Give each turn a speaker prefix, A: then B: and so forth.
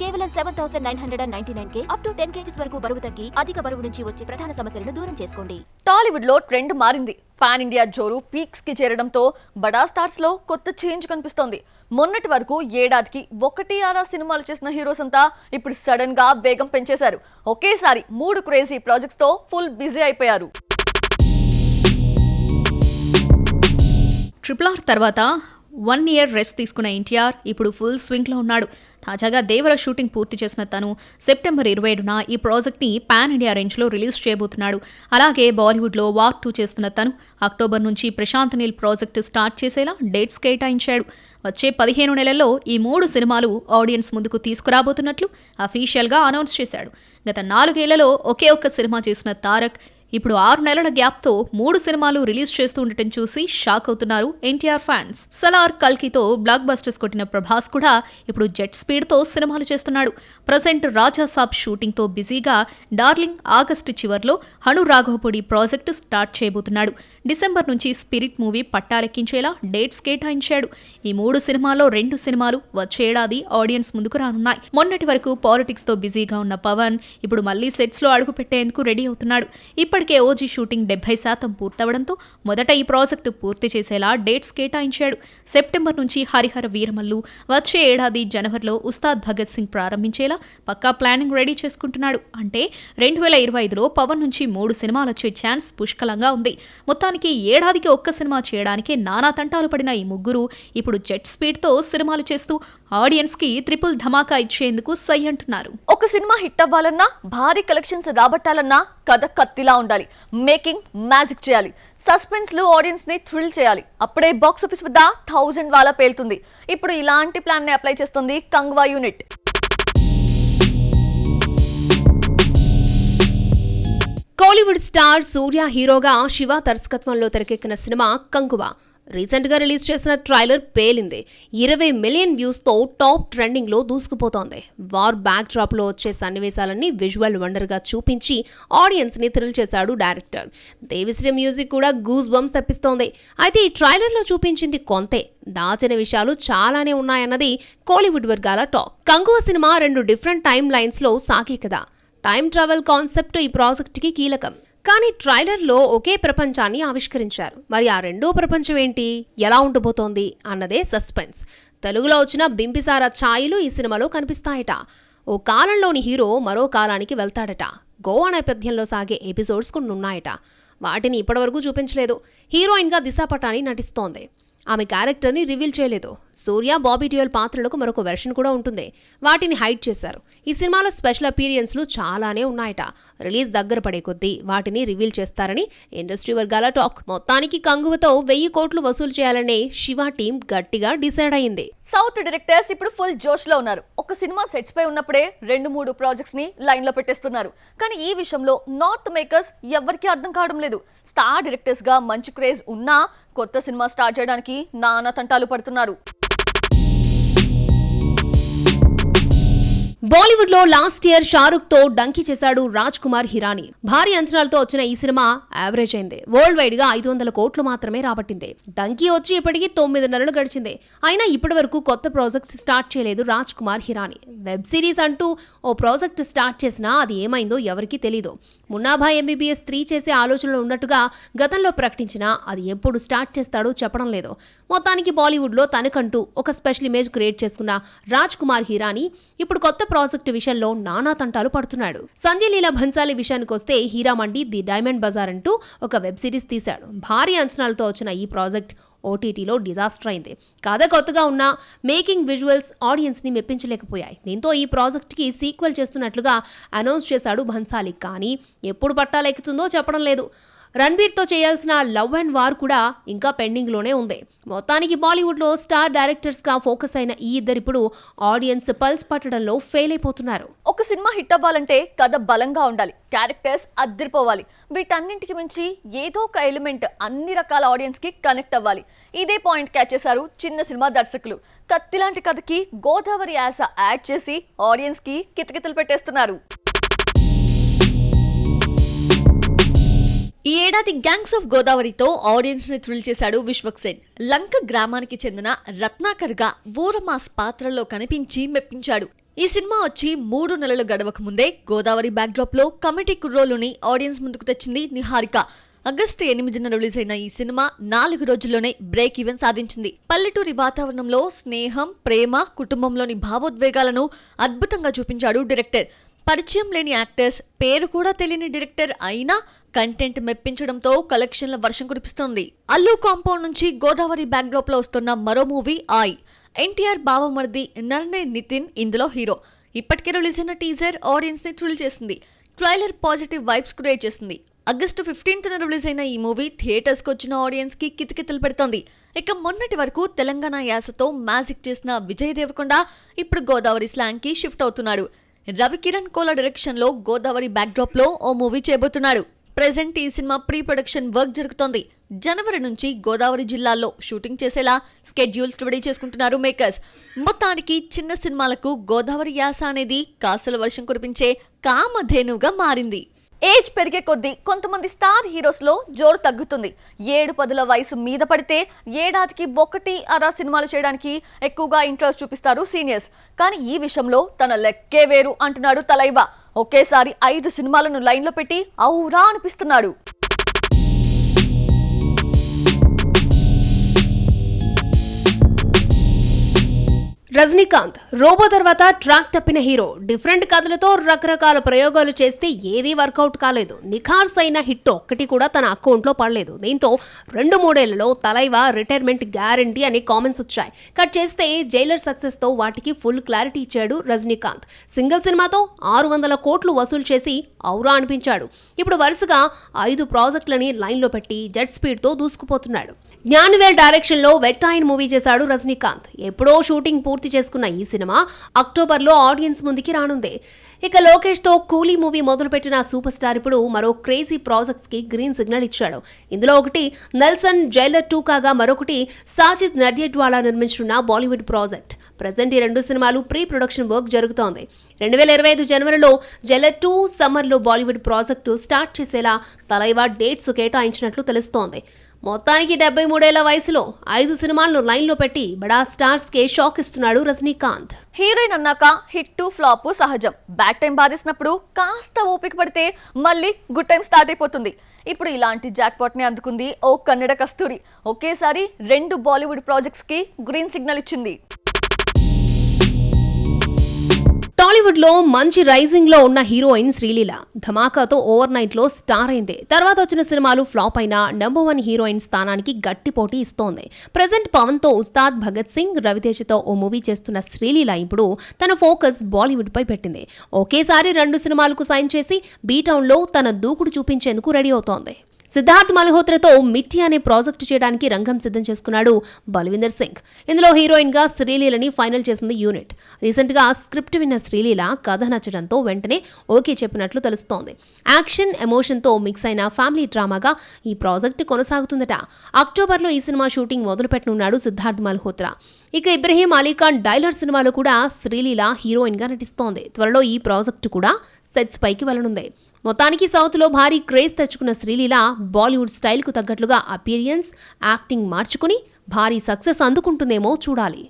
A: కేవలం 7,999K up to 10 kgs వరకు బరువు తగ్గి అధిక బరువు నుంచి వచ్చే ప్రధాన సమస్యలను దూరం చేసుకోండి.
B: టాలీవుడ్ లో ట్రెండ్ మారింది. పాన్ ఇండియా జోరు పీక్స్ కి చేరడంతో బడా స్టార్స్ లో కొత్త చేంజ్ కనిపిస్తోంది. మొన్నటి వరకు ఏడాదికి 1-6 సినిమాలు చేసిన హీరోస్ అంతా ఇప్పుడు సడన్ గా వేగం పెంచేశారు. ఒకేసారి 3 క్రేజీ ప్రాజెక్ట్స్ తో ఫుల్ బిజీ అయిపోయారు.
C: RRR తర్వాత 1 year రెస్ట్ తీసుకున్న ఎన్టీఆర్ ఇప్పుడు ఫుల్ స్వింగ్లో ఉన్నాడు. తాజాగా దేవర షూటింగ్ పూర్తి చేసిన తను సెప్టెంబర్ 27న ఈ ప్రాజెక్ట్ని పాన్ ఇండియా రేంజ్లో రిలీజ్ చేయబోతున్నాడు. అలాగే బాలీవుడ్లో వార్ 2 చేస్తున్న తను అక్టోబర్ నుంచి ప్రశాంత్ నీల్ ప్రాజెక్టు స్టార్ట్ చేసేలా డేట్స్ కేటాయించాడు. వచ్చే 15 నెలల్లో ఈ 3 సినిమాలు ఆడియన్స్ ముందుకు తీసుకురాబోతున్నట్లు అఫీషియల్గా అనౌన్స్ చేశాడు. గత 4 ఏళ్లలో ఒకే ఒక్క సినిమా చేసిన తారక్ ఇప్పుడు 6 నెలల గ్యాప్తో 3 సినిమాలు రిలీజ్ చేస్తూ ఉండటం చూసి షాక్ అవుతున్నారు ఎన్టీఆర్ ఫ్యాన్స్. సలార్, కల్కితో బ్లాక్ బస్టర్స్ కొట్టిన ప్రభాస్ కూడా ఇప్పుడు జెట్ స్పీడ్తో సినిమాలు చేస్తున్నాడు. ప్రజెంట్ రాజాసాబ్ షూటింగ్తో బిజీగా డార్లింగ్ ఆగస్టు చివర్లో హను రాఘవపూడి ప్రాజెక్టు స్టార్ట్ చేయబోతున్నాడు. డిసెంబర్ నుంచి స్పిరిట్ మూవీ పట్టాలెక్కించేలా డేట్స్ కేటాయించాడు. ఈ 3 సినిమాల్లో 2 సినిమాలు వచ్చే ఏడాది ఆడియన్స్ ముందుకు రానున్నాయి. మొన్నటి వరకు పాలిటిక్స్తో బిజీగా ఉన్న పవన్ ఇప్పుడు మళ్లీ సెట్స్లో అడుగు పెట్టేందుకు రెడీ అవుతున్నాడు. ఇప్పటికే ఓజీ షూటింగ్ 70% పూర్తవడంతో మొదట ఈ ప్రాజెక్టు పూర్తి చేసేలా డేట్స్ కేటాయించాడు. సెప్టెంబర్ నుంచి హరిహర వీరమల్లు, వచ్చే ఏడాది జనవరిలో ఉస్తాద్ భగత్ సింగ్ ప్రారంభించేలా పక్కా ప్లానింగ్ రెడీ చేసుకుంటున్నాడు. అంటే 2025లో పవన్ నుంచి 3 సినిమాలు వచ్చే ఛాన్స్ పుష్కలంగా ఉంది. మొత్తానికి ఏడాదికి ఒక్క సినిమా చేయడానికి నానా తంటాలు పడిన ఈ ముగ్గురు ఇప్పుడు జెట్ స్పీడ్తో సినిమాలు చేస్తూ ఆడియన్స్కి ట్రిపుల్ ధమాకా ఇచ్చేందుకు సై అంటున్నారు.
B: ఒక సినిమా హిట్ అవ్వాలన్నా, భారీ కలెక్షన్స్ రాబట్టాలన్నా కథ కత్తిలా ఉండాలి. మేకింగ్ మ్యాజిక్ చేయాలి. సస్పెన్స్ లో ఆడియన్స్ ని థ్రిల్ చేయాలి. అప్పుడే బాక్స్ ఆఫీస్ వద్ద 1000 వాలా పేలుతుంది. ఇప్పుడు ఇలాంటి ప్లాన్ ని అప్లై చేస్తుంది కంగ్వా యూనిట్.
D: కోలీవుడ్ స్టార్ సూర్య హీరోగా శివ దర్శకత్వంలో తెరకెక్కిన సినిమా కంగువా రీసెంట్ గా రిలీజ్ చేసిన ట్రైలర్ పేలింది. 20 మిలియన్ వ్యూస్ తో టాప్ ట్రెండింగ్ లో దూసుకుపోతోంది. వార్ బ్యాక్ డ్రాప్ లో వచ్చే సన్నివేశాలన్నీ విజువల్ వండర్ గా చూపించి ఆడియన్స్ ని థ్రిల్ చేశాడు డైరెక్టర్. దేవిశ్రీ మ్యూజిక్ కూడా గూస్ బంప్స్ తెప్పిస్తోంది. అయితే ఈ ట్రైలర్ లో చూపించింది కొంతే, దాచిన విషయాలు చాలానే ఉన్నాయన్నది కోలీవుడ్ వర్గాల talk. Kanguva cinema 2 different time lines లో సాగే కదా. టైమ్ ట్రావెల్ కాన్సెప్ట్ ఈ ప్రాజెక్ట్ కి కీలకం. కానీ ట్రైలర్లో ఒకే ప్రపంచాన్ని ఆవిష్కరించారు. మరి ఆ రెండో ప్రపంచం ఏంటి, ఎలా ఉండబోతోంది అన్నదే సస్పెన్స్. తెలుగులో వచ్చిన బింబిసార ఛాయలు ఈ సినిమాలో కనిపిస్తాయట. ఓ కాలంలోని హీరో మరో కాలానికి వెళ్తాడట. గోవా నేపథ్యంలో సాగే ఎపిసోడ్స్ కొన్ని ఉన్నాయట. వాటిని ఇప్పటివరకు చూపించలేదు. హీరోయిన్గా దిశా పటాని నటిస్తోంది. ఆమె క్యారెక్టర్ని రివీల్ చేయలేదు. సూర్య, బాబీ డియోల్ పాత్రలకు మరొక వెర్షన్ కూడా ఉంటుంది. వాటిని హైడ్ చేశారు. ఈ సినిమాలో స్పెషల్ అపీరియన్స్లు చాలానే ఉన్నాయట. రిలీజ్ దగ్గర పడే కొద్దీ వాటిని రివీల్ చేస్తారని ఇండస్ట్రీ వర్గాల టాక్. మొత్తానికి కంగువతో 1000 కోట్లు వసూలు చేయాలనే శివ టీం గట్టిగా డిసైడ్ అయింది.
B: సౌత్ డైరెక్టర్స్ ఇప్పుడు ఫుల్ జోష్ లో ఉన్నారు. ఒక సినిమా సెట్స్ పై ఉన్నప్పుడే 2-3 ప్రాజెక్ట్స్ ని లైన్ లో పెట్టేస్తున్నారు. కానీ ఈ విషయంలో నార్త్ మేకర్స్ ఎవరికి అర్థం కావడం లేదు. స్టార్ డైరెక్టర్స్ గా మంచి క్రేజ్ ఉన్నా కొత్త సినిమా స్టార్ట్ చేయడానికి నానా తంటాలు పడుతున్నారు.
D: బాలీవుడ్ లో లాస్ట్ ఇయర్ షారుఖ్ తో డంకీ చేశాడు రాజ్ కుమార్ హిరానీ. భారీ అంచనాలతో వచ్చిన ఈ సినిమా యావరేజ్ అయింది. వరల్డ్ వైడ్ గా 500 కోట్లు మాత్రమే రాబట్టింది. డంకీ వచ్చి ఇప్పటికీ 9 నెలలు గడిచింది. అయినా ఇప్పటి వరకు కొత్త ప్రాజెక్ట్స్ స్టార్ట్ చేయలేదు రాజ్ కుమార్ హిరానీ. వెబ్ సిరీస్ అంటూ ఓ ప్రాజెక్ట్ స్టార్ట్ చేసినా అది ఏమైందో ఎవరికీ తెలీదు. మున్నాభాయ్ MBBS 3 చేసే ఆలోచనలు ఉన్నట్టుగా గతంలో ప్రకటించినా అది ఎప్పుడు స్టార్ట్ చేస్తాడో చెప్పడం లేదు. మొత్తానికి బాలీవుడ్ లో తనకంటూ ఒక స్పెషల్ ఇమేజ్ క్రియేట్ చేసుకున్న రాజ్ కుమార్ హిరానీ ఇప్పుడు కొత్త ప్రాజెక్టు విషయంలో నానా తంటాలు పడుతున్నాడు. సంజయ్ లీలా భన్సాలి విషయానికి వస్తే హీరామండి ది డైమండ్ బజార్ అంటూ ఒక వెబ్ సిరీస్ తీశాడు. భారీ అంచనాలతో వచ్చిన ఈ ప్రాజెక్ట్ ఓటీటీలో డిజాస్టర్ అయింది. కథ కొత్తగా ఉన్న మేకింగ్ విజువల్స్ ఆడియన్స్ ని మెప్పించలేకపోయాయి. దీంతో ఈ ప్రాజెక్ట్ కి సీక్వెల్ చేస్తున్నట్లుగా అనౌన్స్ చేశాడు భన్సాలి. కానీ ఎప్పుడు పట్టాలెక్కుతుందో చెప్పడం లేదు. రణబీర్తో చేయాల్సిన లవ్ అండ్ వార్ కూడా ఇంకా పెండింగ్లోనే ఉంది. మొత్తానికి బాలీవుడ్లో స్టార్ డైరెక్టర్స్గా ఫోకస్ అయిన ఈ ఇద్దరిప్పుడు ఆడియన్స్ పల్స్ పట్టడంలో ఫెయిల్ అయిపోతున్నారు.
B: ఒక సినిమా హిట్ అవ్వాలంటే కథ బలంగా ఉండాలి, క్యారెక్టర్స్ అద్దరిపోవాలి. వీటన్నింటికి మించి ఏదో ఒక ఎలిమెంట్ అన్ని రకాల ఆడియన్స్ కి కనెక్ట్ అవ్వాలి. ఇదే పాయింట్ క్యాచ్ చేశారు చిన్న సినిమా దర్శకులు. కత్తిలాంటి కథకి గోదావరి యాస యాడ్ చేసి ఆడియన్స్ కి కితకితలు పెట్టేస్తున్నారు. ఈ ఏడాది గ్యాంగ్స్ ఆఫ్ గోదావరితో ఆడియన్స్ ని థ్రిల్ చేశాడు విశ్వక్ సేన్. లంక గ్రామానికి చెందిన రత్నాకర్ గా ఊరమాస్ పాత్రలో కనిపించి మెప్పించాడు. ఈ సినిమా వచ్చి 3 నెలలు గడవక ముందే గోదావరి బ్యాక్డ్రాప్ లో కమిటీ కుర్రోలుని ఆడియన్స్ ముందుకు తెచ్చింది నిహారిక. ఆగస్టు 8న రిలీజ్ అయిన ఈ సినిమా 4 రోజుల్లోనే బ్రేక్ ఈవెన్ సాధించింది. పల్లెటూరి వాతావరణంలో స్నేహం, ప్రేమ, కుటుంబంలోని భావోద్వేగాలను అద్భుతంగా చూపించాడు డైరెక్టర్. పరిచయం లేని యాక్టర్స్, పేరు కూడా తెలియని డైరెక్టర్ అయినా కంటెంట్ మెప్పించడంతో కలెక్షన్ల వర్షం కురిపిస్తోంది. అల్లు కాంపౌండ్ నుంచి గోదావరి బ్యాక్డ్రాప్ లో వస్తున్న మరో మూవీ ఆయ్. ఎన్టీఆర్ బావమరిది నర్నే నితిన్ ఇందులో హీరో. ఇప్పటికే రిలీజ్ అయిన టీజర్ ఆడియన్స్ ని థ్రిల్ చేసింది. ట్రైలర్ పాజిటివ్ వైబ్స్ క్రియేట్ చేసింది. ఆగస్టు 15న రిలీజ్ అయిన ఈ మూవీ థియేటర్స్ కు వచ్చిన ఆడియన్స్ కి కితకితలు పెడుతోంది. ఇక మొన్నటి వరకు తెలంగాణ యాసతో మ్యాజిక్ చేసిన విజయ్ దేవరకొండ ఇప్పుడు గోదావరి స్లాంగ్ కి షిఫ్ట్ అవుతున్నాడు. రవికిరణ్ కోల డైరెక్షన్ లో గోదావరి బ్యాక్డ్రాప్ లో ఓ మూవీ చేయబోతున్నాడు. ప్రెజెంట్ ఈ సినిమా ప్రీ ప్రొడక్షన్ వర్క్ జరుగుతోంది. జనవరి నుంచి గోదావరి జిల్లాల్లో షూటింగ్ చేసేలా స్కెడ్యూల్స్ రెడీ చేసుకుంటున్నారు మేకర్స్. మొత్తానికి చిన్న సినిమాలకు గోదావరి యాస అనేది కాసుల వర్షం కురిపించే కామధేనుగా మారింది. ఏజ్ పెరిగే కొద్దీ కొంతమంది స్టార్ హీరోస్ లో జోరు తగ్గుతుంది. 7-10 వయసు మీద పడితే ఏడాదికి 1-2 సినిమాలు చేయడానికి ఎక్కువగా ఇంట్రెస్ట్ చూపిస్తారు సీనియర్స్. కానీ ఈ విషయంలో తన లెక్కే వేరు అంటున్నాడు తలైవా. ఒకేసారి 5 సినిమాలను లైన్లో పెట్టి ఔరా అనిపిస్తున్నాడు.
D: రజనీకాంత్ రోబో తర్వాత ట్రాక్ తప్పిన హీరో. డిఫరెంట్ కథలతో రకరకాల ప్రయోగాలు చేస్తే ఏదీ వర్కౌట్ కాలేదు. నిఖార్స్ అయిన హిట్ ఒక్కటి కూడా తన అకౌంట్లో పడలేదు. దీంతో 2-3 ఏళ్లలో తలైవా రిటైర్మెంట్ గ్యారంటీ అనే కామెంట్స్ వచ్చాయి. కట్ చేస్తే జైలర్ సక్సెస్ తో వాటికి ఫుల్ క్లారిటీ ఇచ్చాడు రజనీకాంత్. సింగిల్ సినిమాతో 600 కోట్లు వసూలు చేసి ఔరా అనిపించాడు. ఇప్పుడు వరుసగా 5 ప్రాజెక్టులని లైన్లో పెట్టి జెట్ స్పీడ్ తో దూసుకుపోతున్నాడు. జ్ఞానవేల్ డైరెక్షన్ లో వెట్టాయిన్ మూవీ చేశాడు రజనీకాంత్. ఎప్పుడో షూటింగ్ పూర్తి చేసుకున్న ఈ సినిమా అక్టోబర్లో ఆడియన్స్ ముందుకి రానుంది. ఇక లోకేష్ తో కూలీ మూవీ మొదలుపెట్టిన సూపర్ స్టార్ ఇప్పుడు మరో క్రేజీ ప్రాజెక్ట్స్ కి గ్రీన్ సిగ్నల్ ఇచ్చాడు. ఇందులో ఒకటి నెల్సన్ జైలర్ 2 కాగా మరొకటి సాజిద్ నడియాడ్వాలా నిర్మించిన బాలీవుడ్ ప్రాజెక్ట్. ప్రెజెంట్ ఈ 2 సినిమాలు ప్రీ ప్రొడక్షన్ వర్క్ జరుగుతోంది. 2025 జనవరిలో జైలర్ 2 సమ్మర్లో బాలీవుడ్ ప్రాజెక్టు స్టార్ట్ చేసేలా తలైవా డేట్స్ కేటాయించినట్లు తెలుస్తోంది. మొత్తానికి 73 ఏళ్ల వయసులో 5 సినిమాలను లైన్లో పెట్టి బడా స్టార్స్ కే షాక్ ఇస్తున్నాడు రజనీకాంత్.
B: హీరోయిన్ అన్నాక హిట్ ఫ్లాప్ సహజం. బ్యాక్ టైం బాధేసినప్పుడు కాస్త ఓపిక పడితే మళ్ళీ గుడ్ టైం స్టార్ట్ అయిపోతుంది. ఇప్పుడు ఇలాంటి జాక్పాట్ ని అందుకుంది ఓ కన్నడ కస్తూరి. ఒకేసారి 2 బాలీవుడ్ ప్రాజెక్ట్స్ కి గ్రీన్ సిగ్నల్ ఇచ్చింది.
D: టాలీవుడ్ లో మంచి రైజింగ్ లో ఉన్న హీరోయిన్ శ్రీలీల ధమాకాతో ఓవర్ నైట్ లో స్టార్ అయింది. తర్వాత వచ్చిన సినిమాలు ఫ్లాప్ అయినా నంబర్ 1 హీరోయిన్ స్థానానికి గట్టి పోటీ ఇస్తోంది. ప్రెజెంట్ పవన్ తో ఉస్తాద్ భగత్ సింగ్, రవితేజతో ఓ మూవీ చేస్తున్న శ్రీలీల ఇప్పుడు తన ఫోకస్ బాలీవుడ్ పై పెట్టింది. ఒకేసారి 2 సినిమాలకు సైన్ చేసి బీటౌన్ లో తన దూకుడు చూపించేందుకు రెడీ అవుతోంది. సిద్ధార్థ్ మల్హోత్రాతో మిట్టి అనే ప్రాజెక్టు చేయడానికి రంగం సిద్ధం చేసుకున్నాడు బల్విందర్ సింగ్. ఇందులో హీరోయిన్ గా శ్రీలీలని ఫైనల్ చేసింది యూనిట్. రీసెంట్ గా స్క్రిప్ట్ విన్న శ్రీలీల కథ నచ్చడంతో వెంటనే ఓకే చెప్పినట్లు తెలుస్తోంది. యాక్షన్, ఎమోషన్ తో మిక్స్ అయిన ఫ్యామిలీ డ్రామాగా ఈ ప్రాజెక్టు కొనసాగుతుందట. అక్టోబర్లో ఈ సినిమా షూటింగ్ మొదలుపెట్టనున్నాడు సిద్ధార్థ్ మల్హోత్రా. ఇక ఇబ్రహీం అలీఖాన్ డైలర్ సినిమాలో కూడా శ్రీలీల హీరోయిన్ గా నటిస్తోంది. త్వరలో ఈ ప్రాజెక్టు కూడా సెట్స్ పైకి వెళ్లనుంది. మొత్తానికి సౌత్ లో భారీ క్రేజ్ తెచ్చుకున్న శ్రీలీల బాలీవుడ్ స్టైల్ కు తగ్గట్లుగా అపీరియన్స్, యాక్టింగ్ మార్చుకుని భారీ సక్సెస్ అందుకుంటుందేమో చూడాలి.